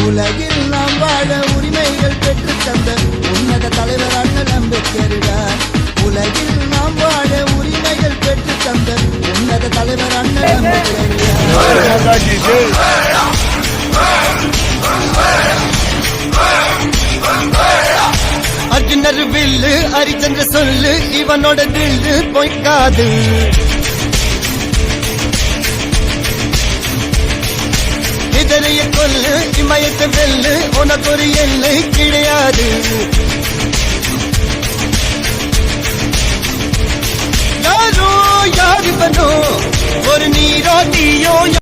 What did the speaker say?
உலகில் நாம் வாழ உரிமைகள் பெற்று தந்த உன்னத தலைவர் அண்ணல் அம்பேத்கர். உலகில் நாம் வாழ உரிமைகள் பெற்று தந்த உன்னத தலைவர் அண்ணல் அம்பேத்கர். அர்ஜுனர் வில்லு ஹரிச்சந்திர சொல்லு இவனோட தில்லு பொய்க்காது. இதனைய கொல்லு இமயத்தை வெல்லு உனக்கு ஒரு எல்லை கிடையாது. யாரோ யாரு பண்ணோ ஒரு நீரோ தீயோ